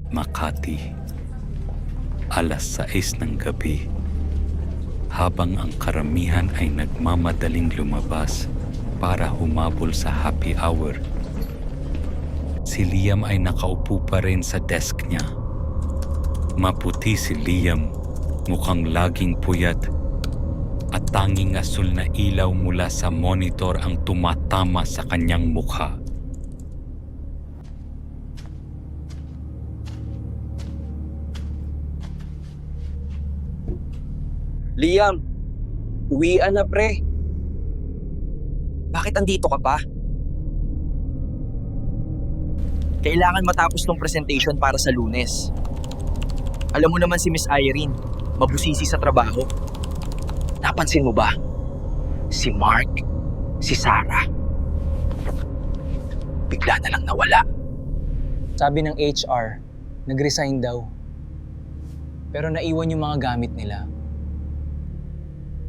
Makati, alas 6 ng gabi. Habang ang karamihan ay nagmamadaling lumabas para humabol sa happy hour, si Liam ay nakaupo pa rin sa desk niya. Maputi si Liam, mukhang laging puyat, at tanging asul na ilaw mula sa monitor ang tumatama sa kanyang mukha. Liam, uwian na pre. Bakit andito ka pa? Kailangan matapos tong presentation para sa Lunes. Alam mo naman si Miss Irene, mabusisi sa trabaho. Napansin mo ba? Si Mark, si Sarah. Bigla na lang nawala. Sabi ng HR, nag-resign daw. Pero naiwan yung mga gamit nila.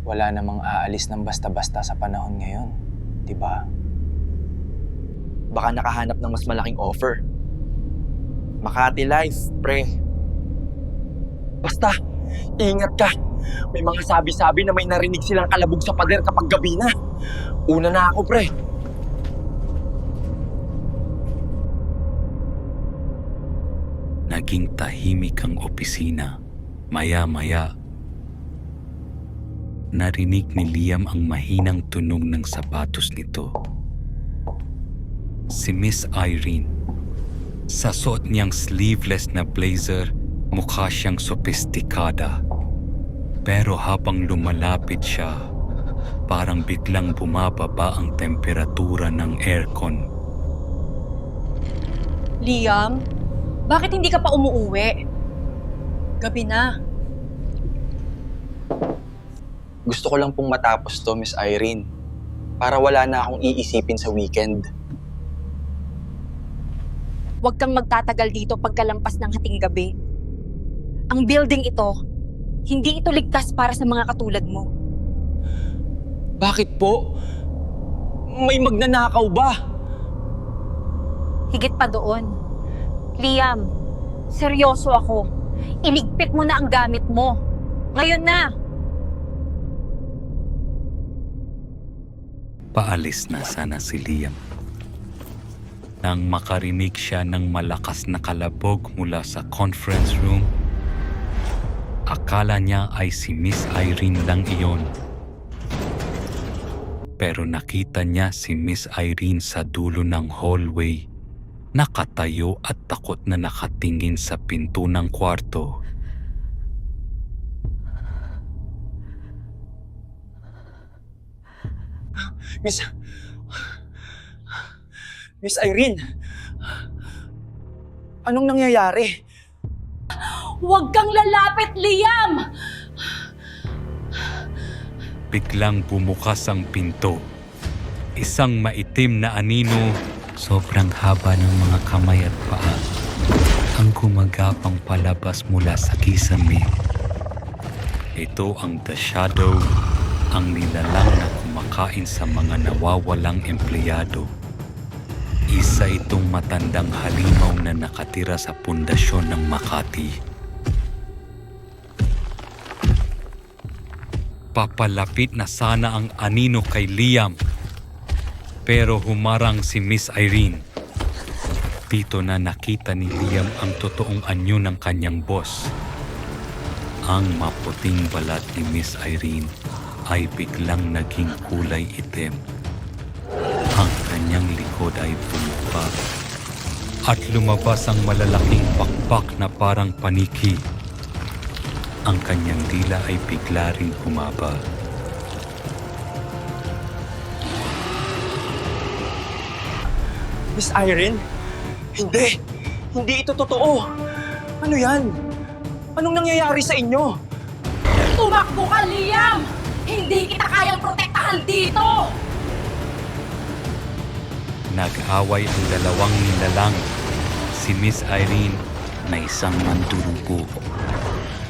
Wala namang aalis ng basta-basta sa panahon ngayon, di ba? Baka nakahanap ng mas malaking offer. Makati Life, pre. Basta, ingat ka. May mga sabi-sabi na may narinig silang kalabog sa pader kapag gabi na. Una na ako, pre. Naging tahimik ang opisina. Maya-maya, narinig ni Liam ang mahinang tunog ng sapatos nito. Si Miss Irene. Sa suot niyang sleeveless na blazer, mukha siyang sophisticada. Pero habang lumalapit siya, parang biglang bumababa ang temperatura ng aircon. Liam, bakit hindi ka pa umuuwi? Gabi na. Gusto ko lang pong matapos to, Miss Irene. Para wala na akong iisipin sa weekend. Huwag kang magtatagal dito pagkalampas ng hating gabi. Ang building ito, hindi ito ligtas para sa mga katulad mo. Bakit po? May magnanakaw ba? Higit pa doon. Liam, seryoso ako. Iligpit mo na ang gamit mo. Ngayon na! Paalis na sana si Liam. Nang makarinig siya ng malakas na kalabog mula sa conference room, akala niya ay si Miss Irene lang iyon. Pero nakita niya si Miss Irene sa dulo ng hallway, nakatayo at takot na nakatingin sa pinto ng kwarto. Miss Irene, anong nangyayari? Huwag kang lalapit, Liam! Biglang bumukas ang pinto. Isang maitim na anino, sobrang haba ng mga kamay at paa, ang gumagapang palabas mula sa kisame. Ito ang The Shadow, ang nilalang na kumakain sa mga nawawalang empleyado. Isa itong matandang halimaw na nakatira sa pundasyon ng Makati. Papalapit na sana ang anino kay Liam, pero humarang si Miss Irene. Dito na nakita ni Liam ang totoong anyo ng kanyang boss. Ang maputing balat ni Miss Irene ay biglang naging kulay itim. Ang kanyang likod ay bumuka at lumabas ang malalaking pakpak na parang paniki. Ang kanyang dila ay bigla ring humaba. Miss Irene? Hindi! Hindi ito totoo! Ano yan? Anong nangyayari sa inyo? Tumakbo ka, Liam! Hindi kita kayang protektahan dito! Nag-away ang dalawang nilalang. Si Miss Irene na isang mandurugo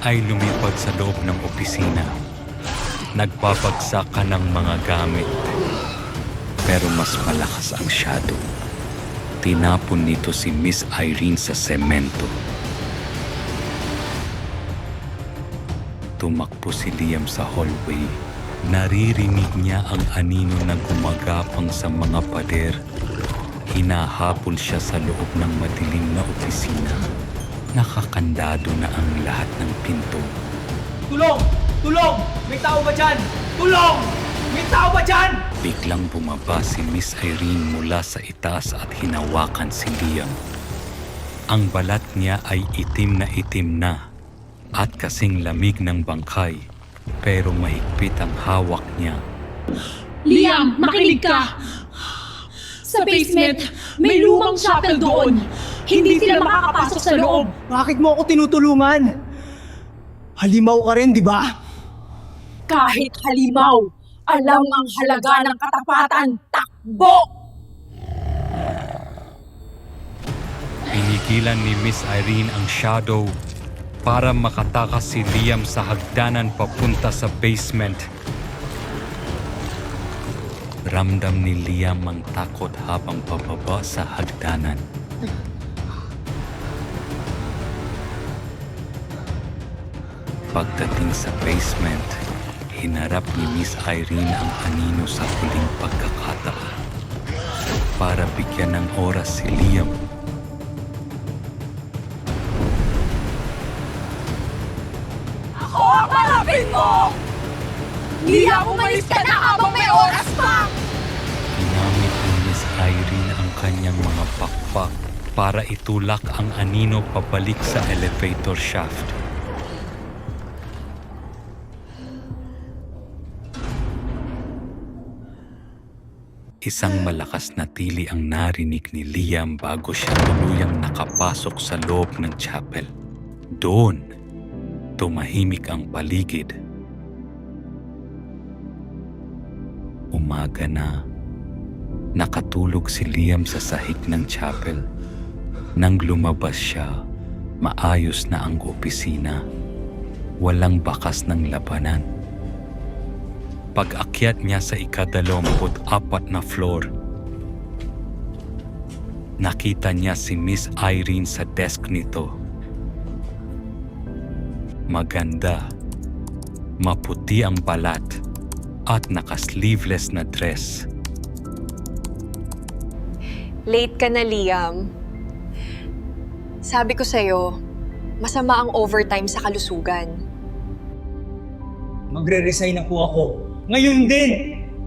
ay lumipad sa loob ng opisina. Nagpapagsakan ng mga gamit. Pero mas malakas ang shadow. Tinapon nito si Miss Irene sa semento. tumakbo si Liam sa hallway. Naririnig niya ang anino na gumagapang sa mga pader. Hinahabol siya sa loob ng madilim na opisina. Nakakandado na ang lahat ng pinto. Tulong! Tulong! May tao ba dyan? Tulong! May tao ba dyan? Biglang bumaba si Miss Irene mula sa itaas at hinawakan si Liam. Ang balat niya ay itim na at kasing lamig ng bangkay, pero mahigpit ang hawak niya. Liam, makinig ka! Sa basement, may lumang chapel doon. Hindi sila makakapasok sa loob. Bakit mo ako tinutulungan? Halimaw ka rin, di ba? Kahit halimaw, alam ang halaga ng katapatan. Takbo! Pinigilan ni Miss Irene ang shadow para makatakas si Liam sa hagdanan papunta sa basement. Ramdam ni Liam ang takot habang pababa sa hagdanan. Pagdating sa basement, hinarap ni Miss Irene ang anino sa huling pagkakataon para bigyan ng oras si Liam. Ako ang harapin mo! Liam, umalis ka na habang may oras pa! Ginamit ni Miss Irene ang kanyang mga pakpak para itulak ang anino pabalik sa elevator shaft. Isang malakas na tili ang narinig ni Liam bago siya tuluyang nakapasok sa loob ng chapel. Doon, tumahimik ang paligid. Umaga na, nakatulog si Liam sa sahig ng chapel. Nang lumabas siya, maayos na ang opisina. Walang bakas ng labanan. Pag-akyat niya sa ika-24 na floor, nakita niya si Miss Irene sa desk nito. Maganda, maputi ang balat at naka-sleeveless na dress. Late ka na, Liam. Sabi ko sa'yo, masama ang overtime sa kalusugan. Magre-resign na po ako. Ngayon din!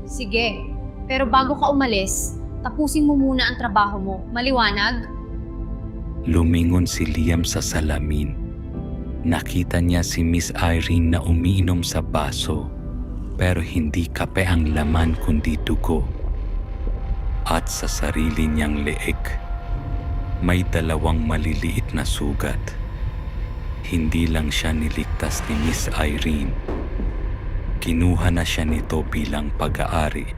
Sige, pero bago ka umalis, tapusin mo muna ang trabaho mo. Maliwanag? Lumingon si Liam sa salamin. Nakita niya si Miss Irene na umiinom sa baso, pero hindi kape ang laman kundi dugo. At sa sarili niyang leeg, may 2 maliliit na sugat. Hindi lang siya niligtas ni Miss Irene. Kinuha na siya nito bilang pag-aari.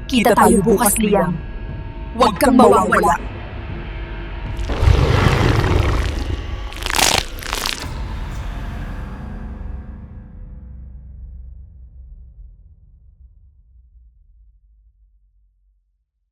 Kita tayo bukas, Liam. Huwag kang mawawala.